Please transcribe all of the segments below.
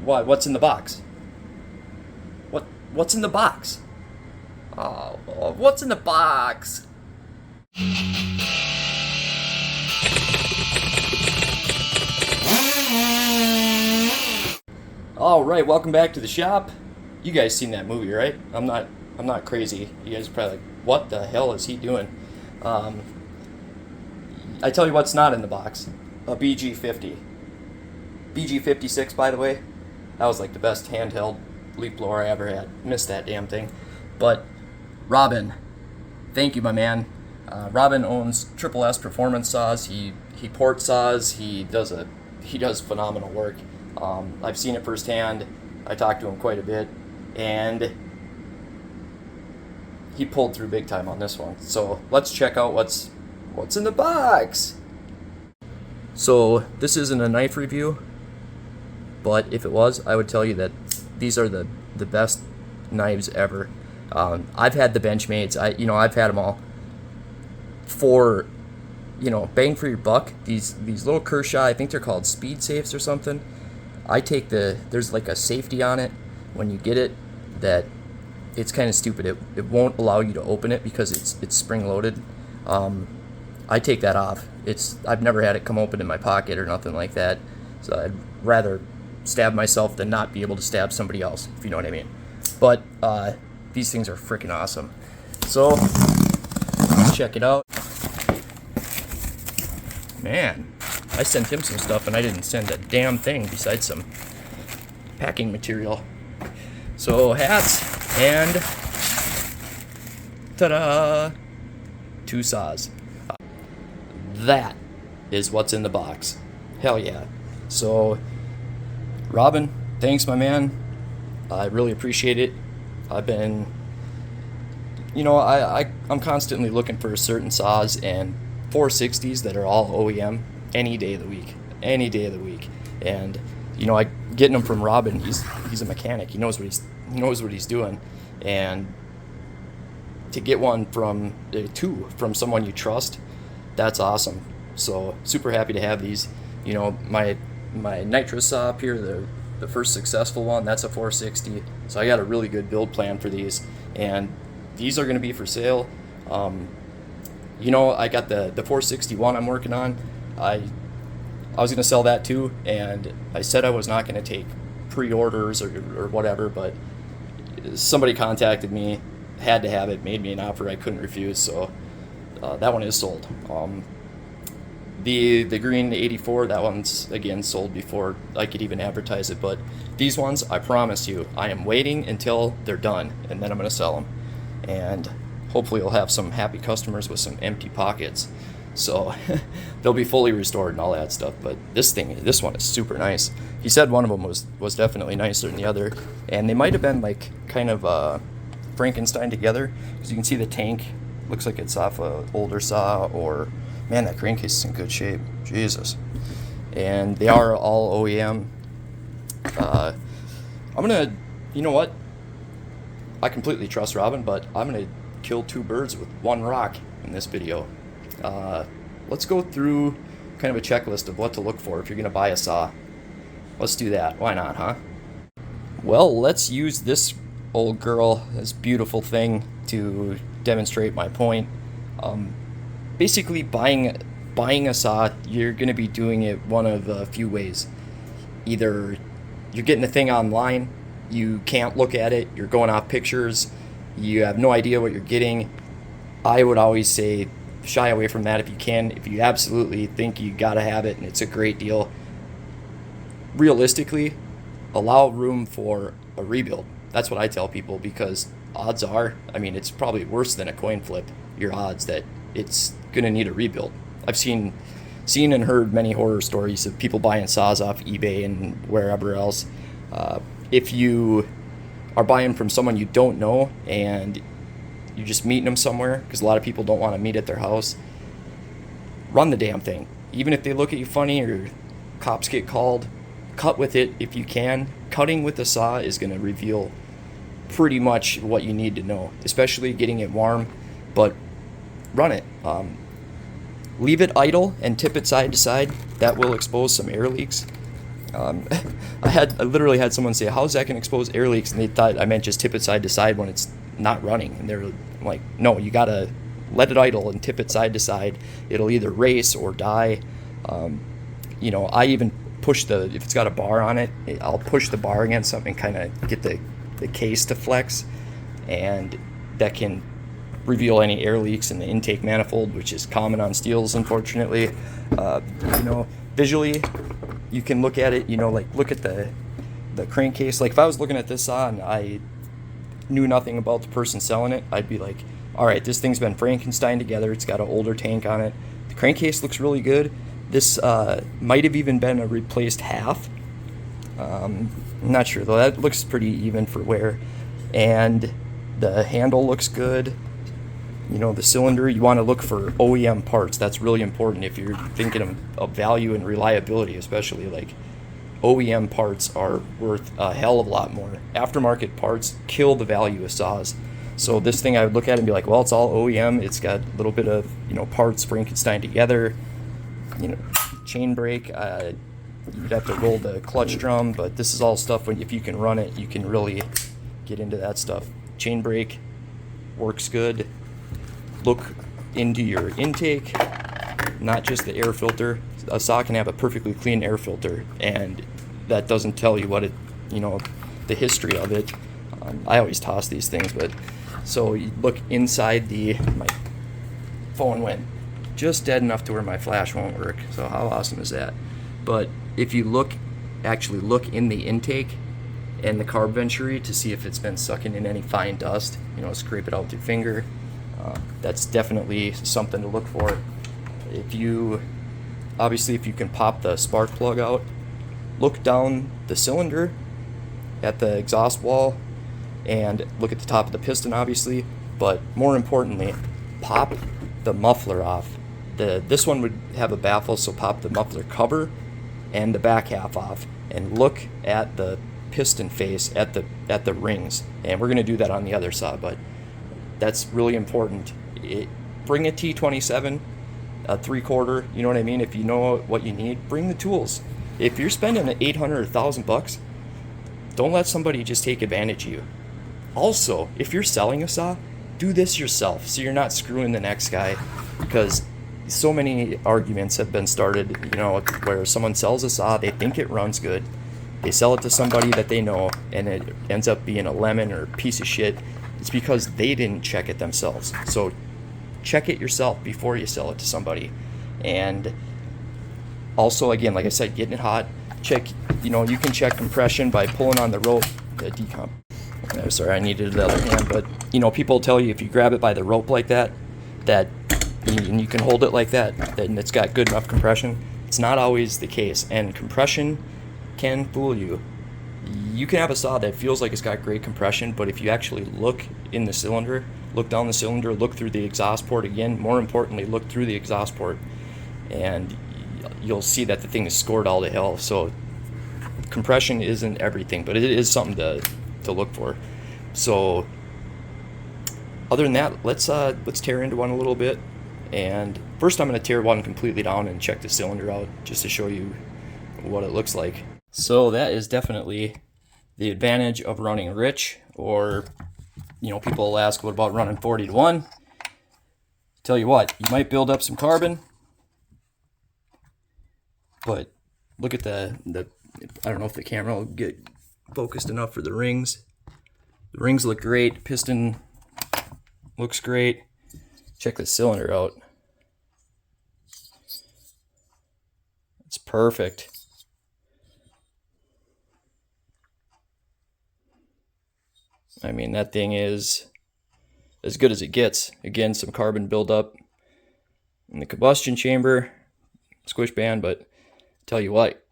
What's in the box? What's in the box? Oh, what's in the box? All right, welcome back to the shop. You guys seen that movie, right? I'm not crazy. You guys are probably like, what the hell is he doing? I tell you what's not in the box. A BG50. BG56, by the way. That was like the best handheld leaf blower I ever had. Missed that damn thing. But Robin, thank you, my man. Robin owns Triple S Performance Saws. He port saws. He does phenomenal work. I've seen it firsthand. I talked to him quite a bit, and he pulled through big time on this one. So let's check out what's in the box. So this isn't a knife review, but if it was, I would tell you that these are the best knives ever. I've had the Benchmates. I've had them all. For bang for your buck, these little Kershaw, I think they're called speed safes or something. I take there's like a safety on it when you get it that it's kind of stupid. It won't allow you to open it because it's spring loaded. I take that off. I've never had it come open in my pocket or nothing like that. So I'd rather stab myself than not be able to stab somebody else, if you know what I mean. But these things are freaking awesome. So let's check it out. Man, I sent him some stuff and I didn't send a damn thing besides some packing material. So hats and ta-da, 2 saws. That is what's in the box. Hell yeah. So Robin, thanks, my man. I really appreciate it. I've been, I'm constantly looking for certain saws and 460s that are all OEM any day of the week. And getting them from Robin, he's a mechanic. He knows what he's doing, and to get one from someone you trust, that's awesome. So super happy to have these. My Nitrous saw up here, the first successful one, that's a 460. So I got a really good build plan for these, and these are going to be for sale. I got the 461 I'm working on. I was going to sell that too, and I said I was not going to take pre-orders or whatever, but somebody contacted me, had to have it, made me an offer I couldn't refuse, so that one is sold. The green 84, that one's again sold before I could even advertise it, but these ones, I promise you, I am waiting until they're done, and then I'm going to sell them. And hopefully you'll have some happy customers with some empty pockets. So they'll be fully restored and all that stuff. But this one is super nice. He said one of them was definitely nicer than the other. And they might have been like kind of Frankenstein together. Because you can see the tank looks like it's off a older saw, or man, that crankcase is in good shape. Jesus. And they are all OEM. I'm gonna, you know what? I completely trust Robin, but I'm gonna kill 2 birds with 1 rock in this video. Let's go through kind of a checklist of what to look for if you're gonna buy a saw. Let's do that. Why not, huh? Well, let's use this old girl, this beautiful thing, to demonstrate my point. Basically, buying a saw, you're gonna be doing it one of a few ways. Either you're getting the thing online, you can't look at it, you're going off pictures, you have no idea what you're getting. I would always say shy away from that if you can. If you absolutely think you gotta have it and it's a great deal, realistically, allow room for a rebuild. That's what I tell people, because odds are, it's probably worse than a coin flip, your odds that it's gonna need a rebuild. I've seen and heard many horror stories of people buying saws off eBay and wherever else. If you are buying from someone you don't know and you're just meeting them somewhere, because a lot of people don't want to meet at their house, run the damn thing. Even if they look at you funny or cops get called, cut with it if you can. Cutting with the saw is going to reveal pretty much what you need to know, especially getting it warm, but run it. Leave it idle and tip it side to side. That will expose some air leaks. I literally had someone say, how's that going to expose air leaks? And they thought I meant just tip it side to side when it's not running. And they're like, no, you got to let it idle and tip it side to side. It'll either race or die. You know, I even push if it's got a bar on it, I'll push the bar against something and kind of get the case to flex. And that can reveal any air leaks in the intake manifold, which is common on Stihls, unfortunately. You know, visually, you can look at it, you know, like look at the crankcase. Like if I was looking at this saw and I knew nothing about the person selling it, I'd be like, all right, this thing's been Frankenstein together. It's got an older tank on it. The crankcase looks really good. This might have even been a replaced half. I'm not sure though. That looks pretty even for wear. And the handle looks good. You know, the cylinder, you want to look for OEM parts. That's really important if you're thinking of value and reliability, especially. Like OEM parts are worth a hell of a lot more. Aftermarket parts kill the value of saws. So this thing, I would look at it and be like, well, it's all OEM. It's got a little bit of, you know, parts Frankenstein together. You know, chain brake, you'd have to roll the clutch drum, but this is all stuff if you can run it, you can really get into that stuff. Chain brake works good. Look into your intake, not just the air filter. A saw can have a perfectly clean air filter, and that doesn't tell you what it, you know, the history of it. I always toss these things, but so you look inside my phone went just dead enough to where my flash won't work. So how awesome is that? But if you actually look in the intake and the carb venturi to see if it's been sucking in any fine dust, you know, scrape it out with your finger. That's definitely something to look for. If you can pop the spark plug out, look down the cylinder at the exhaust wall and look at the top of the piston, obviously, but more importantly, pop the muffler off. This one would have a baffle, so pop the muffler cover and the back half off and look at the piston face at the rings. And we're going to do that on the other saw, but that's really important. Bring a T27, a 3/4, you know what I mean? If you know what you need, bring the tools. If you're spending $800 or $1,000, don't let somebody just take advantage of you. Also, if you're selling a saw, do this yourself so you're not screwing the next guy, because so many arguments have been started, you know, where someone sells a saw, they think it runs good, they sell it to somebody that they know, and it ends up being a lemon or a piece of shit. It's because they didn't check it themselves. So check it yourself before you sell it to somebody. And also, again, like I said, getting it hot, check, you know, you can check compression by pulling on the rope, the decomp. Sorry, I needed the other hand, but you know, people tell you if you grab it by the rope like that, and you can hold it like that, then it's got good enough compression. It's not always the case, and compression can fool you. You can have a saw that feels like it's got great compression, but if you actually look in the cylinder, look down the cylinder, look through the exhaust port again, more importantly, look through the exhaust port, and you'll see that the thing is scored all to hell. So compression isn't everything, but it is something to look for. So other than that, let's tear into one a little bit. And first I'm going to tear one completely down and check the cylinder out just to show you what it looks like. So that is definitely the advantage of running rich, or, you know, people will ask, what about running 40-1? Tell you what, you might build up some carbon, but look at the I don't know if the camera will get focused enough for the rings. The rings look great, piston looks great. Check the cylinder out. It's perfect. I mean, that thing is as good as it gets. Again, some carbon buildup in the combustion chamber, squish band, but tell you what,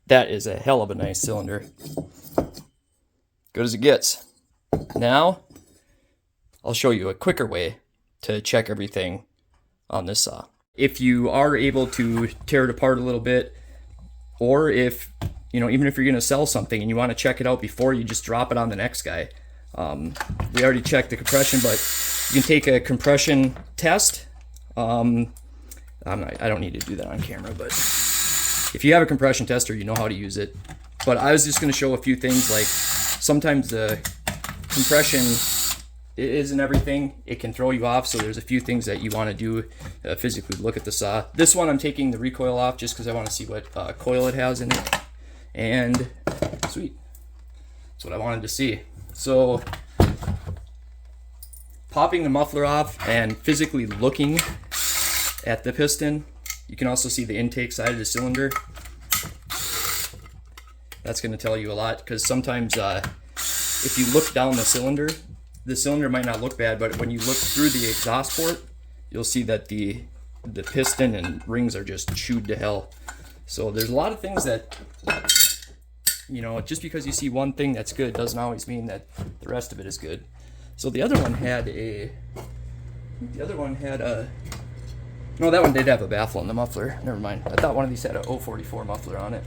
that is a hell of a nice cylinder. Good as it gets. Now, I'll show you a quicker way to check everything on this saw. If you are able to tear it apart a little bit, or if, you know, even if you're going to sell something and you want to check it out before you just drop it on the next guy. We already checked the compression, but you can take a compression test. I don't need to do that on camera, but if you have a compression tester, you know how to use it. But I was just going to show a few things, like sometimes the compression isn't everything. It can throw you off, so there's a few things that you want to do physically look at the saw. This one I'm taking the recoil off just because I want to see what coil it has in it. And sweet, that's what I wanted to see. So popping the muffler off and physically looking at the piston, you can also see the intake side of the cylinder. That's going to tell you a lot, because sometimes if you look down the cylinder might not look bad, but when you look through the exhaust port, you'll see that the piston and rings are just chewed to hell. So there's a lot of things that, you know, just because you see one thing that's good doesn't always mean that the rest of it is good. So the other one had a, no, that one did have a baffle in the muffler. Never mind. I thought one of these had a 044 muffler on it,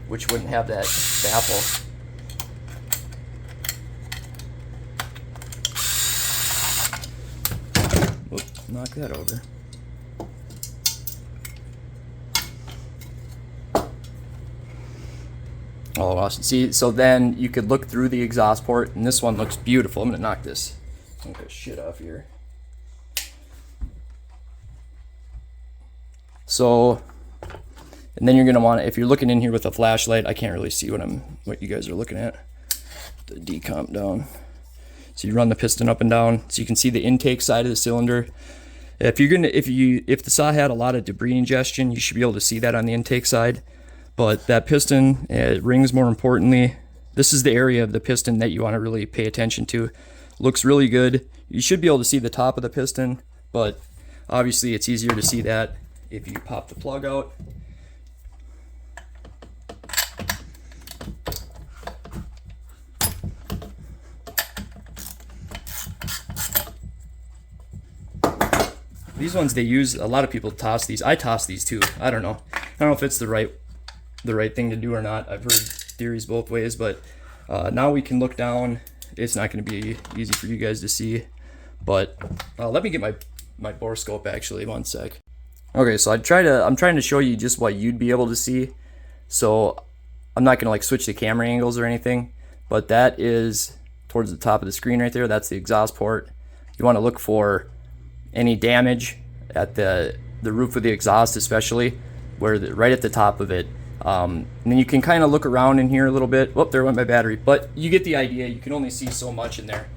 which wouldn't have that baffle. Whoop, knock that over. Oh, awesome. See, so then you could look through the exhaust port, and this one looks beautiful. I'm going to knock this shit off here. So, and then you're going to want to, if you're looking in here with a flashlight, I can't really see what you guys are looking at. The decomp down. So you run the piston up and down, so you can see the intake side of the cylinder. If the saw had a lot of debris ingestion, you should be able to see that on the intake side. But that piston, rings more importantly, this is the area of the piston that you want to really pay attention to. Looks really good. You should be able to see the top of the piston, but obviously it's easier to see that if you pop the plug out. These ones they use, a lot of people toss these. I toss these too. I don't know if it's the right thing to do or not. I've heard theories both ways, but now we can look down. It's not going to be easy for you guys to see, but let me get my bore scope actually, one sec. Okay, so I'm trying to show you just what you'd be able to see. So I'm not going to like switch the camera angles or anything, but that is towards the top of the screen right there. That's the exhaust port. You want to look for any damage at the roof of the exhaust, especially right at the top of it. And then you can kind of look around in here a little bit. Whoop, there went my battery, but you get the idea. You can only see so much in there.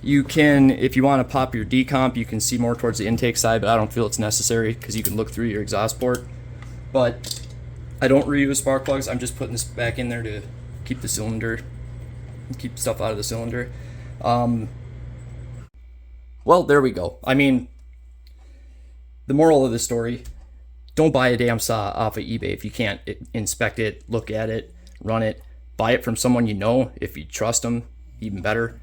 You can, if you want to pop your decomp, you can see more towards the intake side, but I don't feel it's necessary because you can look through your exhaust port. But I don't reuse spark plugs. I'm just putting this back in there to keep the cylinder, keep stuff out of the cylinder. Well, there we go. I mean, the moral of the story, don't buy a damn saw off of eBay if you can't inspect it, look at it, run it. Buy it from someone you know. If you trust them, even better.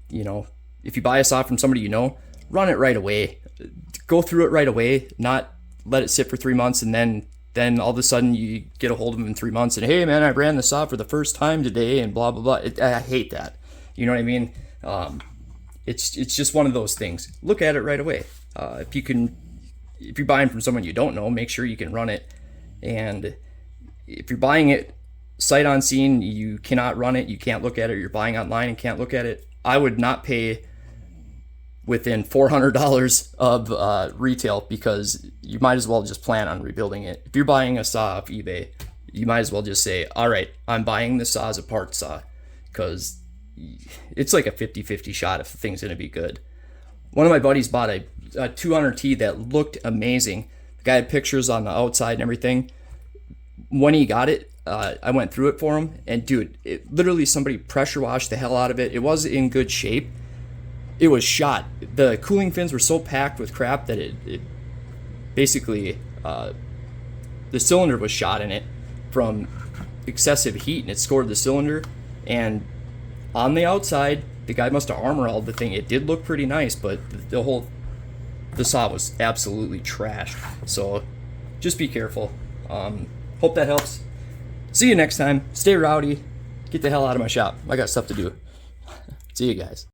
You know, if you buy a saw from somebody you know, run it right away. Go through it right away, not let it sit for 3 months and then all of a sudden you get a hold of them in 3 months and, hey man, I ran the saw for the first time today and blah, blah, blah. I hate that. You know what I mean? It's just one of those things. Look at it right away. If you're buying from someone you don't know, make sure you can run it. And if you're buying it sight unseen, you cannot run it, you can't look at it, you're buying online and can't look at it, I would not pay within $400 of retail, because you might as well just plan on rebuilding it. If you're buying a saw off eBay, you might as well just say, all right, I'm buying this saw as a part saw, because it's like a 50-50 shot if the thing's going to be good. One of my buddies bought a 200T that looked amazing. The guy had pictures on the outside and everything. When he got it, I went through it for him, and dude, literally somebody pressure washed the hell out of it. It was in good shape. It was shot. The cooling fins were so packed with crap that it basically, the cylinder was shot in it from excessive heat, and it scored the cylinder. And on the outside, the guy must have armor-alled the thing. It did look pretty nice, but the saw was absolutely trashed. So just be careful. Hope that helps. See you next time. Stay rowdy. Get the hell out of my shop. I got stuff to do. See you guys.